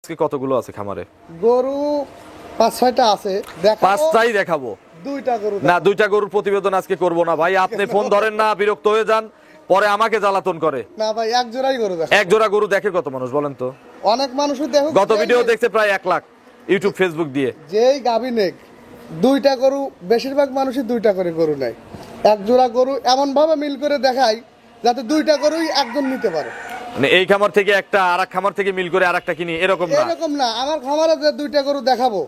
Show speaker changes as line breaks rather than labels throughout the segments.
আজকে কতগুলো আছে খামারে?
গরু ৫-৬টা আছে।
পাঁচটাই দেখাবো।
দুইটা গরু
না, দুইটা গরুর প্রতিবেদন আজকে করব না ভাই। আপনি ফোন ধরেন না, বিরক্ত হয়ে যান, পরে আমাকে জ্বালাতন করে।
না ভাই, এক জোড়াই গরু দেখো।
এক জোড়া গরু দেখে কত মানুষ বলেন তো?
অনেক মানুষই দেখো।
গত ভিডিও দেখছে প্রায় 1 লাখ ইউটিউব ফেসবুক দিয়ে।
যেই গাবি নেক দুইটা গরু, বেশিরভাগ মানুষই দুইটা করে গরু নেয়। এক জোড়া গরু এমন ভাবে মিল করে দেখাই যাতে দুইটা গরুই একজন নিতে পারে।
মানে এই খামার থেকে একটা আরেক খামার থেকে মিল করে আরেকটা কিনি এরকম না?
এরকম না। আমার খামারে যে দুইটা গরু দেখাবো,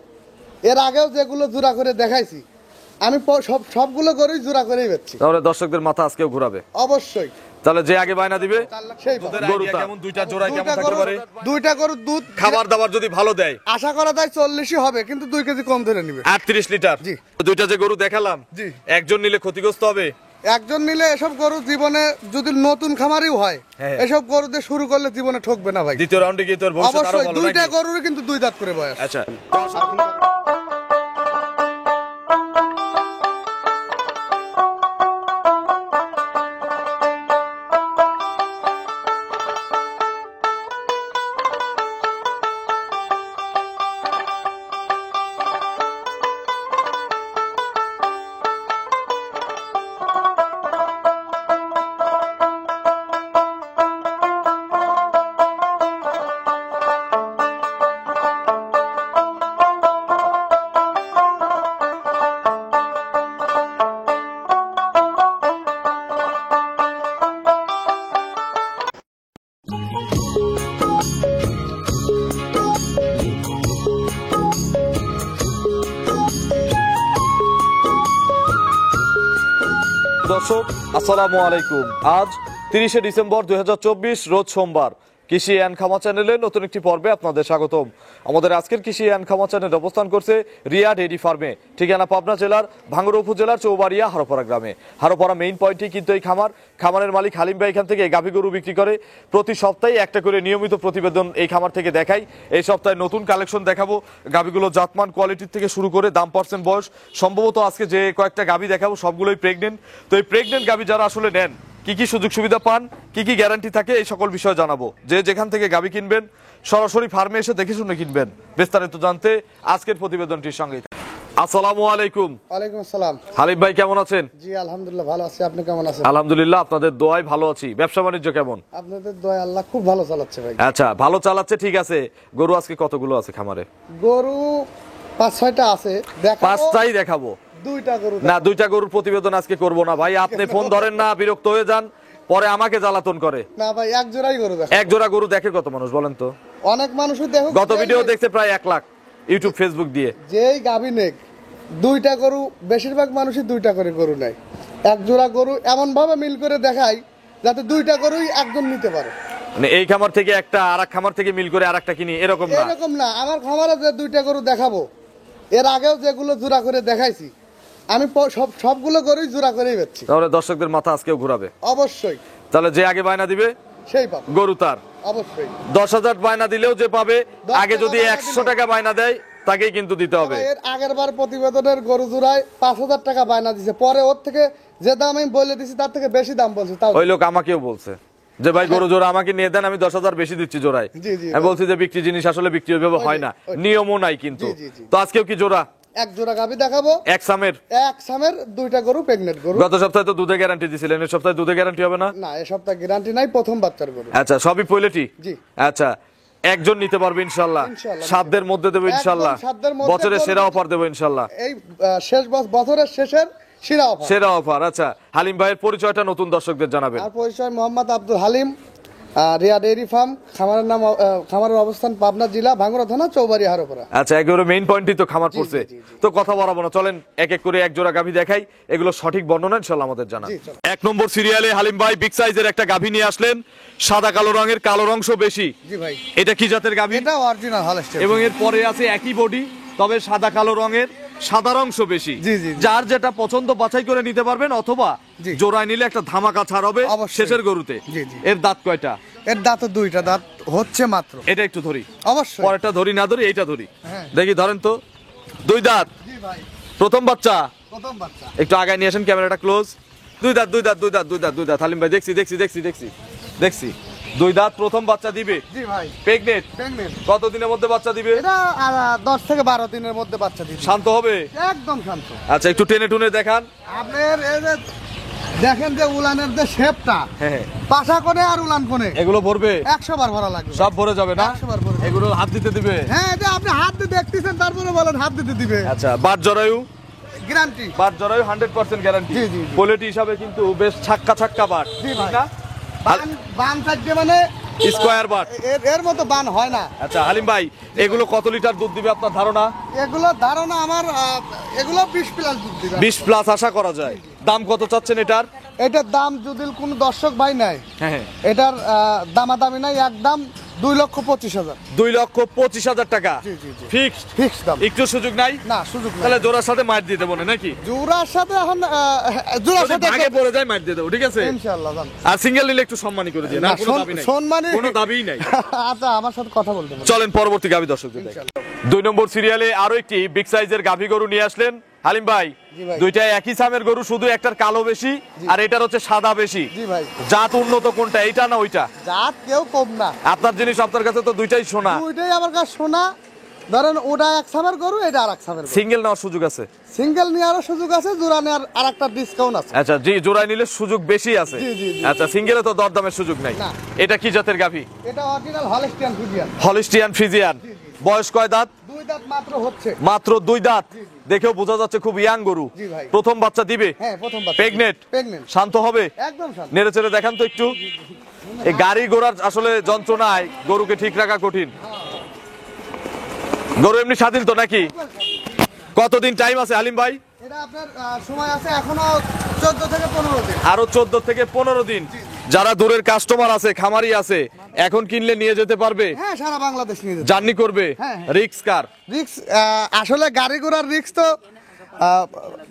এর আগেও যেগুলো জোড়া করে দেখাইছি আমি সবগুলো গরুই জোড়া করেই বেচছি।
তাহলে দর্শকদের মাথা আজকেও ঘুরাবে
অবশ্যই।
তাহলে যে আগে বায়না দিবে
সেই
গরুটা কেমন, দুইটা জোড়া কেমন থাকতে পারে?
দুইটা গরুর দুধ
খাবার দাবার যদি ভালো দেয়
আশা করা যায় 40ই হবে, কিন্তু 2 কেজি কম ধরে নিবে।
38 লিটার।
জি।
দুইটা যে গরু দেখালাম,
জি।
একজন নিলে ক্ষতিগ্রস্ত হবে।
একজন নিলে এসব গরু জীবনে যদি নতুন খামারিও হয়,
হ্যাঁ।
এসব গরু দিয়ে শুরু করলে জীবনে ঠকবে না ভাই।
দ্বিতীয় রাউন্ডে গিয়ে তোর ভবিষ্যৎ আরো
অবশ্যই
ভালো
দুইটা
নাকি?
গরুর কিন্তু 2 দাঁত করে বয়স।
আচ্ছা, দর্শক আসসালামু আলাইকুম। আজ 30শে ডিসেম্বর 2024 রোজ সোমবার। কৃষি অ্যান্ড খামা চ্যানেলে নতুন একটি পর্বে আপনাদের স্বাগতম। আমাদের আজকের কৃষি অ্যান্ড খামা চ্যানেল অবস্থান করছে রিয়া ডেইরি ফার্মে, ঠিকানা পাবনা জেলার ভাঙ্গুড়া উপজেলার চৌবাড়িয়া হারোপাড়া গ্রামে। হারোপাড়া মেইন পয়েন্টে কিন্তু এই খামারের মালিক হালিম ভাই এখান থেকে গাভী গরু বিক্রি করে। প্রতি সপ্তাহে একটা করে নিয়মিত প্রতিবেদন এই খামার থেকে দেখাই। এই সপ্তাহে নতুন কালেকশন দেখাবো। গাভীগুলো জাতমান কোয়ালিটির থেকে শুরু করে দাম, পার্সেন্ট, বয়স, সম্ভবত আজকে যে কয়েকটা গাভী দেখাবো সবগুলোই প্রেগনেন্ট। তো এই প্রেগনেন্ট গাভী যারা আসলে নেন, কি কি সুযোগ সুবিধা পান, কি কি গ্যারান্টি থাকে, এই সকল বিষয় জানাবো। যে যেখান থেকে গাভী কিনবেন সরাসরি ফার্মে এসে দেখে শুনে কিনবেন। বিস্তারিত জানতে আজকের প্রতিবেদনটির সঙ্গে। আসসালামু আলাইকুম।
ওয়ালাইকুম আসসালাম।
হালিম ভাই কেমন আছেন?
জি আলহামদুলিল্লাহ ভালো আছি। আপনি কেমন আছেন?
আলহামদুলিল্লাহ, আপনাদের দোয়ায় ভালো আছি। ব্যবসা বাণিজ্য কেমন?
আপনাদের দয়া আল্লাহ খুব ভালো চালাচ্ছে ভাই।
আচ্ছা, ভালো চালাচ্ছে, ঠিক আছে। গরু আজকে কতগুলো আছে খামারে?
গরু 5-6টা আছে।
পাঁচটাই দেখাবো।
দুইটা গরু
না, দুইটা গরুর প্রতিবেদন আজকে করব না ভাই। আপনি ফোন ধরেন না, বিরক্ত হয়ে যান, পরে আমাকে জ্বালাতন করে।
না ভাই, এক জোড়াই গরু দেখো।
এক জোড়া গরু দেখে কত মানুষ বলেন তো?
অনেক মানুষই দেখো।
গত ভিডিও দেখছে প্রায় 1 লাখ ইউটিউব ফেসবুক দিয়ে।
যেই গাবি নেক দুইটা গরু, বেশিরভাগ মানুষই দুইটা করে গরু নেয়। এক জোড়া গরু এমন ভাবে মিল করে দেখাই যাতে দুইটা গরুই একজন নিতে পারে।
মানে এই খামার থেকে একটা আরেক খামার থেকে মিল করে আরেকটা কিনি এরকম না?
এরকম না। আমার খামারে যে দুইটা গরু দেখাবো, এর আগেও যেগুলো জোড়া করে দেখাইছি আমি সবগুলো গরুই জোড়া করেই বেচছি।
তাহলে দর্শকদের মাথা আজকেও ঘুরাবে।
অবশ্যই।
তাহলে যে আগে বায়না দিবে
সেই পাবে
গরু তার।
অবশ্যই।
10,000 বায়না দিলেও যে পাবে,
10
আগে যদি
টাকা
100 টাকা বায়না দেয় তাকেই কিন্তু দিতে হবে।
এর আগের বার প্রতিবেদনের গরু জোড়ায় 5,000 টাকা বায়না দিছে, পরে ওর থেকে যে দাম আমি বলে দিছি তার থেকে বেশি দাম বলছে। তাও
ওই লোক আমাকেও বলছে যে ভাই গরু জোড়া আমাকে নিয়ে দেন, আমি 10,000 বেশি দিচ্ছি জোড়ায়।
জি, জি,
আমি বলছি যে বিক্রি জিনিস আসলে বিক্রি ওইভাবে হয় না, নিয়মও নাই কিন্তু।
জি, জি, জি।
তো আজকেও কি জোড়া?
এক জোড়া গাবি দেখাবো।
এক সামের
এক সামের দুইটা গরু প্রেগনেন্ট গরু।
গত সপ্তাহে তো দুধে গ্যারান্টি দিছিলেন, এই সপ্তাহে দুধে গ্যারান্টি হবে না?
না, এই সপ্তাহে গ্যারান্টি নাই, প্রথম বাচ্চার গরু।
আচ্ছা, সবই পয়লেটি?
জি।
আচ্ছা, একজন নিতে পারবে ইনশাআল্লাহ?
ইনশাআল্লাহ।
সাধ্যের মধ্যে দেবো ইনশাআল্লাহ।
একদম সাধ্যের মধ্যে
বছরের
করবো।
সেরা অফার দেবো ইনশাআল্লাহ।
এই বছরের শেষের সেরা অফার।
সেরা অফার। আচ্ছা, হালিম ভাইয়ের পরিচয়টা নতুন দর্শকদের জানাবেন।
আর পরিচয় মোহাম্মদ আব্দুল হালিম, রিয়া ডেইরি ফার্ম। খামারের নাম, খামারের অবস্থান পাবনা জেলা ভাঙ্গুড়া থানা চৌবাড়ি হারোপাড়া।
আচ্ছা, এগুলো মেইন পয়েন্টই তো খামার পড়ছে।
জি, জি।
তো কথা বাড়াবো না, চলেন এক এক করে এক জোড়া গাভী দেখাই, এগুলো সঠিক বর্ণনা ইনশাআল্লাহ আমাদের জানা।
জি, চলো।
1 নম্বর সিরিয়ালে হালিম ভাই বিগ সাইজের একটা গাভী নিয়ে আসলেন, সাদা কালো রঙের, কালো অংশ বেশি।
জি ভাই।
এটা কি জাতের গাভী?
এটা অরিজিনাল হলস্টাইন।
এবং এর পরে আছে একই বডি, তবে সাদা কালো রঙের, সাদার অংশ বেশি।
জি, জি, জি।
যার যেটা পছন্দ বাছাই করে নিতে পারবেন, অথবা
জি।
জোড়ায় নিলে একটা ধামাকা ছাড় হবে
অবশ্যই।
শেষের গরুতে।
জি, জি।
এর দাঁত কয়টা?
এর দাঁত দুইটা দাঁত হচ্ছে মাত্র।
এটা একটু ধরি,
অবশ্যই।
পরেরটা ধরি না ধরি এইটা ধরি।
হ্যাঁ।
দেখি, ধরেন তো। 2 দাঁত,
জি ভাই,
প্রথম বাচ্চা।
প্রথম বাচ্চা।
একটু আগায় নিয়ে আসেন, ক্যামেরাটা ক্লোজ। 2 দাঁত, 2 দাঁত, 2 দাঁত, 2 দাঁত, 2 দাঁত। হালিম ভাই দেখছি দেখছি দেখছি দেখছি দেখছি দুই দাঁত, প্রথম বাচ্চা দিবে।
জি ভাই।
প্রেগনেন্ট।
প্রেগনেন্ট।
কত দিনের মধ্যে বাচ্চা দিবে?
এটা 10 থেকে 12 দিনের মধ্যে বাচ্চা দিবে।
শান্ত হবে?
একদম শান্ত।
আচ্ছা, একটু টেনে টুনে দেখান।
আপনার এই যে দেখেন যে উলানের যে শেপটা,
হ্যাঁ,
পাশা কোণে আর উলান কোণে
এগুলো ভরবে?
100 বার ভরা লাগবে।
সব ভরে যাবে না?
100 বার ভরে যাবে।
এগুলো হাত দিতে দিবে?
হ্যাঁ, এটা আপনি হাত দিয়ে দেখতেছেন, তারপরে বলেন হাত দিতে দিবে।
আচ্ছা, বাট জরায়ু?
গ্যারান্টি।
বাট জরায়ু 100% গ্যারান্টি।
জি, জি, জি।
কোয়ালিটি হিসাবে কিন্তু বেশ ছাক্কা বাট।
জি
ঠিক
ভাই।
না?
বান থাকবে মানে
স্কয়ার বাট।
এর মতো বান হয় না।
আচ্ছা হালিম ভাই, এগুলো কত লিটার দুধ দিবে আপনার ধারণা?
এগুলো ধারণা আমার এগুলো 20 প্লাস দুধ দিবে।
20 প্লাস আশা করা যায়। দাম কত চাচ্ছেন এটার?
এটার দাম যদি কোনো দর্শক ভাই নাই,
হ্যাঁ,
এটার দামাদামি নাই, একদম 2,25,000।
2,25,000 টাকা
জি, জি, জি।
ফিক্সড?
ফিক্স দাম।
একটু সুযোগ নাই?
না, সুযোগ নাই।
তাহলে জোড়ার সাথে মার দিতে বলে নাকি?
জোড়ার সাথে এখন জোড়ার
যদি
সাথে
ভাগে পড়ে যায় মার দিয়ে দেবো, ঠিক আছে?
ইনশাআল্লাহ জান।
আর সিঙ্গেল নিলে একটু সম্মানী করে দিয়ে না, কোনো দাবি নাই।
সম্মানী
কোনো দাবিই নাই।
আচ্ছা, আমার সাথে কথা বলতে বলুন।
চলেন পরবর্তী গাভী দর্শকদের দেখাই। 2 নম্বর সিরিয়ালে আরো একটি বিগ সাইজের গাভী গরু নিয়ে আসলেন হালিম ভাই।
জি ভাই।
দুইটাই একই সামের গরু, শুধু একটার কালো বেশি আর এটার হচ্ছে সাদা বেশি।
জি ভাই।
জাত উন্নত কোনটা, এইটা না ওইটা?
জাত কেউ কম না।
আপনার জিনিস আপনার কাছে তো দুইটাই সোনা।
দুইটাই আমার কাছে সোনা। ধরেন ওটা এক সামের গরু, এটা আরেক সামের গরু।
সিঙ্গেল নেওয়ার সুযোগ আছে?
সিঙ্গেল নেওয়ারও সুযোগ আছে, জোড়া নেওয়ার আরেকটা ডিসকাউন্ট আছে।
আচ্ছা, জি, জোড়ায় নিলে সুযোগ বেশি আছে।
জি, জি, জি।
আচ্ছা, সিঙ্গেলে তো দরদামের সুযোগ নাই।
না।
এটা কি জাতের গাভী?
এটা original Holstein Friesian.
Holstein Friesian. বয়স কয় দাঁত?
2 দাঁত মাত্র হচ্ছে।
মাত্র 2 দাঁত। দেখেও বোঝা যাচ্ছে খুব ইয়াং গরু।
জি ভাই।
প্রথম বাচ্চা দিবে?
হ্যাঁ, প্রথম বাচ্চা।
প্রেগনেন্ট?
প্রেগনেন্ট।
শান্ত হবে?
একদম শান্ত।
নেড়ে চেড়ে দেখান তো একটু। এই গাড়ি ঘোড়ার আসলে যন্ত্রণায় গরুকে ঠিক রাখা কঠিন। গরু এমনি স্বাধীন তো নাকি? কতদিন টাইম আছে হালিম ভাই?
এটা আপনার সময় আছে এখনো 14 থেকে 15 দিন।
আরো 14 থেকে 15 দিন। যারা দূরের কাস্টমার আছে, খামারি আছে, এখন কিনলে নিয়ে যেতে পারবে?
হ্যাঁ, সারা বাংলাদেশ নিয়ে যেতে।
জার্নি করবে?
হ্যাঁ, হ্যাঁ।
রিক্স কার?
রিক্স আসলে গাড়ি ঘোড়ার রিক্স তো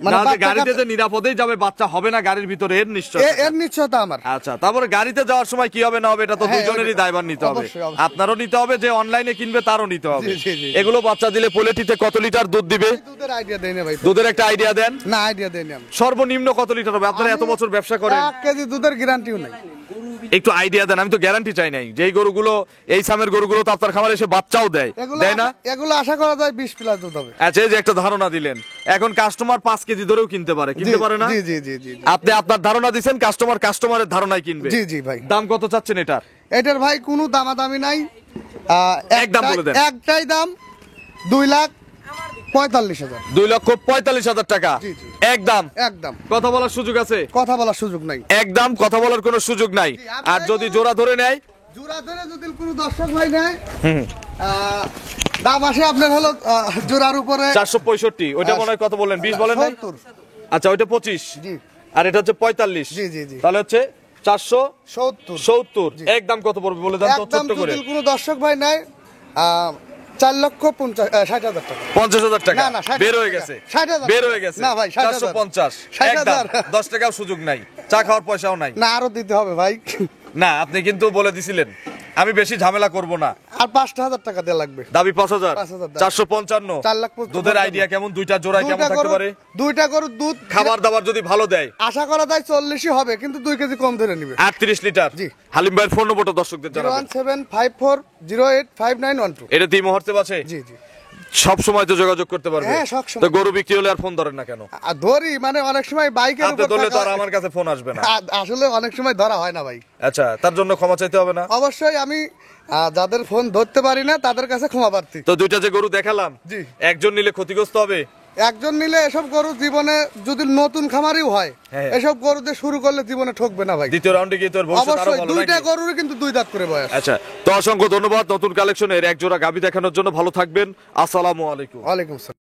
না, যে
বাচ্চা
গাড়িতে
কাচ্চা-
যে নিরাপদেই যাবে, বাচ্চা হবে না গাড়ির ভিতরে, এর নিশ্চয়।
এর নিশ্চয়তা আমার।
আচ্ছা, তারপরে গাড়িতে যাওয়ার সময় কি হবে না হবে এটা তো
হ্যাঁ,
দুইজনেরই
ওইটা-
দায়ভার নিতে হবে।
অবশ্যই, অবশ্যই।
আপনারও নিতে হবে, যে অনলাইনে কিনবে তারও নিতে হবে।
জি, জি, জি।
এগুলো বাচ্চা দিলে পোলেটিতে কত লিটার দুধ দিবে?
দুধের আইডিয়া দেই না ভাই।
দুধের একটা আইডিয়া দেন।
না, আইডিয়া দেই না আমি।
সর্বনিম্ন কত লিটার হবে? আপনারা এত
আমি
বছর ব্যবসা করেন,
1 কেজি দুধের গ্যারান্টিও নাই।
একটু আইডিয়া দেন। আমি তো গ্যারান্টি চাই নাই। যেই গরুগুলো, এই সামের গরুগুলো তো আপনার খামারে এসে বাচ্চাও দেয়, দেয় না?
এগুলো আশা করা যায় 20 প্লাস দুধ হবে।
আচ্ছা, এই যে একটা ধারণা দিলেন, এখন কাস্টমার 5 কেজি ধরেও কিনতে পারে, কিনতে পারে না?
জি, জি, জি, জি।
আপনি আপনার ধারণা দিচ্ছেন, কাস্টমারের ধারণায় কিনবে।
জি, জি ভাই।
দাম কত চাচ্ছেন এটার?
এটার ভাই কোনো দামাদামি নাই।
একদম বলে দেন।
একটাই দাম 2,45,000।
2,45,000 টাকা
জি, জি।
একদম।
একদম।
কথা বলার সুযোগ আছে?
কথা বলার সুযোগ নাই।
একদম কথা বলার কোনো সুযোগ নাই।
জি, আপনি
আর যদি জোড়া ধরে নেয়?
জোড়া ধরে যদি কোনো দর্শক ভাই নেয়, দাম আসে আপনার হলো জোড়ার উপরে
465। ওইটা মনে হয় কত বললেন? 20 বলেন নাই?
70।
আচ্ছা, ওইটা 25
জি,
আর এটা হচ্ছে 45।
জি, জি, জি।
তাহলে হচ্ছে
70।
470। একদম কত পড়বে বলে দেন তো
একদম
ছোট্ট করে।
যদি কোনো দর্শক ভাই নেয় 4,60,000 টাকা।
50,000 টাকা
না, না, 60,000
বের হয়ে গেছে।
60,000
বের হয়ে গেছে।
না ভাই, 60,000
450।
60,000
একদম 10 টাকাও সুযোগ নাই, চা খাওয়ার পয়সাও নাই।
না, আরো দিতে হবে ভাই।
না, আপনি কিন্তু বলে দিছিলেন আমি বেশি ঝামেলা করব না।
আর 5,000 টাকা দেওয়া লাগবে।
দাবি 5,000।
5,000 দাম।
455।
4,55,000
দুধের আইডিয়া কেমন? দুইটা জোড়ায় কেমন থাকতে পারে?
দুইটা গরুর দুধ
খাবার দাবার যদি ভালো দেয়
আশা করা যায় 40ই হবে, কিন্তু 2 কেজি কম ধরে নিবে।
38 লিটার।
জি।
হালিম ভাইয়ের ফোন নম্বরটা দর্শকদের জানাবেন।
01754085912।
এটা দিয়ে মুহূর্তে আছে?
জি, জি।
সব সময় তো যোগাযোগ করতে পারবে।
হ্যাঁ, সব সময়।
তো গরু বিক্রি হলে আর ফোন ধরেন না কেন?
আর ধরি মানে অনেক সময় বাইকের
আপনি
উপর
ধরলে তো আর
থাকা-
আমার কাছে ফোন আসবে না।
আসলে অনেক সময় ধরা হয় না ভাই।
আচ্ছা, তার জন্য ক্ষমা চাইতে হবে না?
অবশ্যই আমি যাদের ফোন ধরতে পারি না তাদের কাছে ক্ষমা প্রার্থী।
তো দুইটা যে গরু দেখালাম,
জি।
একজন নিলে ক্ষতিগ্রস্ত হবে?
একজন নিলে এসব গরু জীবনে যদি নতুন খামারিও হয়,
হ্যাঁ।
এসব গরু দিয়ে শুরু করলে জীবনে ঠকবে না ভাই।
দ্বিতীয় রাউন্ডে গিয়ে তোর ভবিষ্যৎ আরো
অবশ্যই
ভালো
দুইটা
নাকি?
গরুরই কিন্তু 2 দাঁত করে বয়স।
আচ্ছা, তো অসংখ্য ধন্যবাদ নতুন কালেকশনের এক জোড়া গাভী দেখানোর জন্য। ভালো থাকবেন। আসসালামু আলাইকুম।
ওয়ালাইকুম আসসালাম।